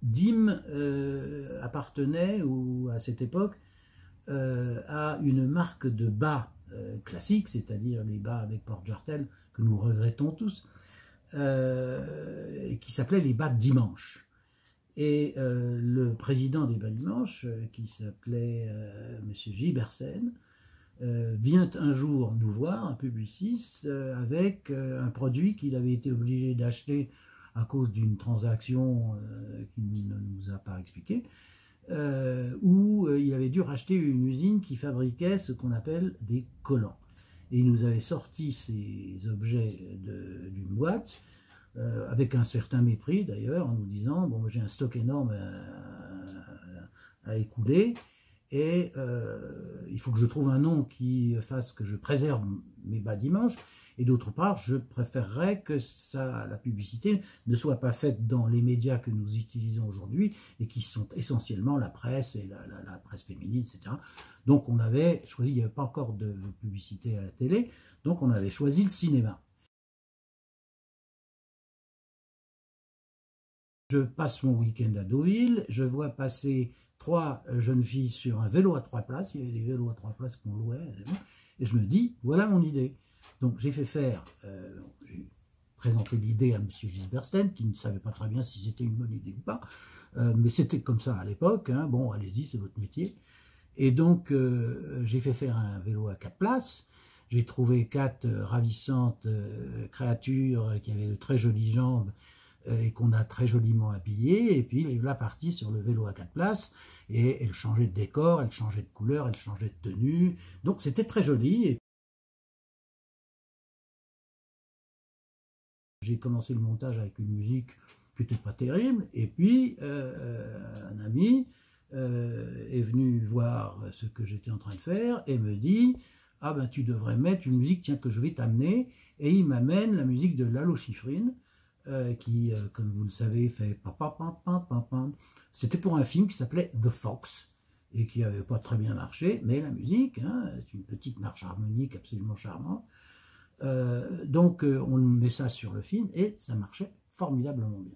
Dim appartenait, ou à cette époque, à une marque de bas classique, c'est-à-dire les bas avec porte-jartel que nous regrettons tous, qui s'appelait les bas dimanche. Et le président des bas dimanche, qui s'appelait M. Gibersen, vient un jour nous voir, un publiciste, avec un produit qu'il avait été obligé d'acheter à cause d'une transaction qu'il ne nous a pas expliquée, où il avait dû racheter une usine qui fabriquait ce qu'on appelle des collants. Et il nous avait sorti ces objets d'une boîte, avec un certain mépris d'ailleurs, en nous disant « bon, j'ai un stock énorme à écouler, et il faut que je trouve un nom qui fasse que je préserve mes bas dimanche, et d'autre part, je préférerais que la publicité ne soit pas faite dans les médias que nous utilisons aujourd'hui, et qui sont essentiellement la presse, et la presse féminine, etc. » Donc on avait choisi, il n'y avait pas encore de publicité à la télé, donc on avait choisi le cinéma. Je passe mon week-end à Deauville, je vois passer 3 jeunes filles sur un vélo à 3 places, il y avait des vélos à 3 places qu'on louait, et je me dis, voilà mon idée. Donc j'ai fait faire, j'ai présenté l'idée à M. Gisbersen, qui ne savait pas très bien si c'était une bonne idée ou pas, mais c'était comme ça à l'époque, hein, bon allez-y, c'est votre métier. Et donc j'ai fait faire un vélo à 4 places, j'ai trouvé 4 ravissantes créatures qui avaient de très jolies jambes, et qu'on a très joliment habillé, et puis il est là parti sur le vélo à 4 places, et elle changeait de décor, elle changeait de couleur, elle changeait de tenue, donc c'était très joli. J'ai commencé le montage avec une musique qui n'était pas terrible, et puis un ami est venu voir ce que j'étais en train de faire, et me dit « ah ben tu devrais mettre une musique, tiens, que je vais t'amener », et il m'amène la musique de Lalo Schifrin, qui, comme vous le savez, fait pam. C'était pour un film qui s'appelait The Fox, et qui n'avait pas très bien marché, mais la musique, hein, c'est une petite marche harmonique absolument charmante. Donc on met ça sur le film, et ça marchait formidablement bien.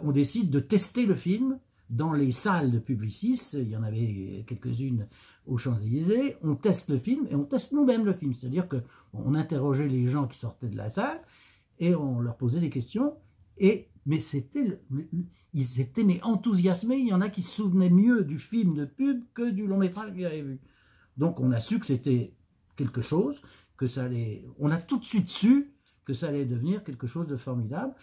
On décide de tester le film dans les salles de Publicis, il y en avait quelques-unes aux Champs-Élysées, on teste le film, et on teste nous-mêmes le film, c'est-à-dire qu'on interrogeait les gens qui sortaient de la salle, et on leur posait des questions, mais ils étaient enthousiasmés, il y en a qui se souvenaient mieux du film de pub que du long-métrage qu'ils avaient vu. Donc on a su que c'était quelque chose, que ça allait, on a tout de suite su que ça allait devenir quelque chose de formidable.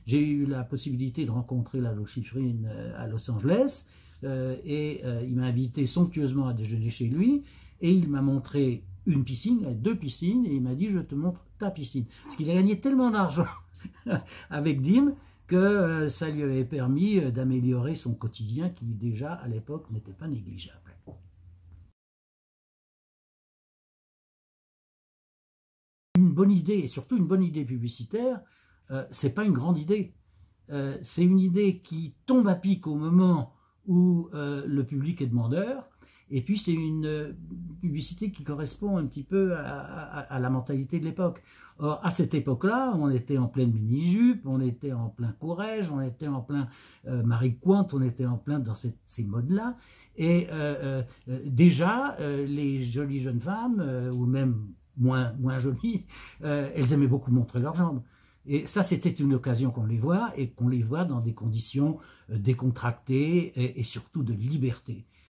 J'ai eu la possibilité de rencontrer Lalo Schifrin à Los Angeles, et il m'a invité somptueusement à déjeuner chez lui, et il m'a montré une piscine, 2 piscines, et il m'a dit « je te montre ta piscine ». Parce qu'il a gagné tellement d'argent avec Dim que ça lui avait permis d'améliorer son quotidien qui déjà à l'époque n'était pas négligeable. Une bonne idée, et surtout une bonne idée publicitaire, c'est pas une grande idée. C'est une idée qui tombe à pic au moment où le public est demandeur, et puis c'est une publicité qui correspond un petit peu à la mentalité de l'époque. Or, à cette époque-là, on était en pleine mini-jupe, on était en plein courage, on était en plein Marie Quant, on était en plein dans ces modes-là, et déjà, les jolies jeunes femmes, ou même moins jolies, elles aimaient beaucoup montrer leurs jambes. Et ça, c'était une occasion qu'on les voit, et qu'on les voit dans des conditions décontractées et surtout de liberté.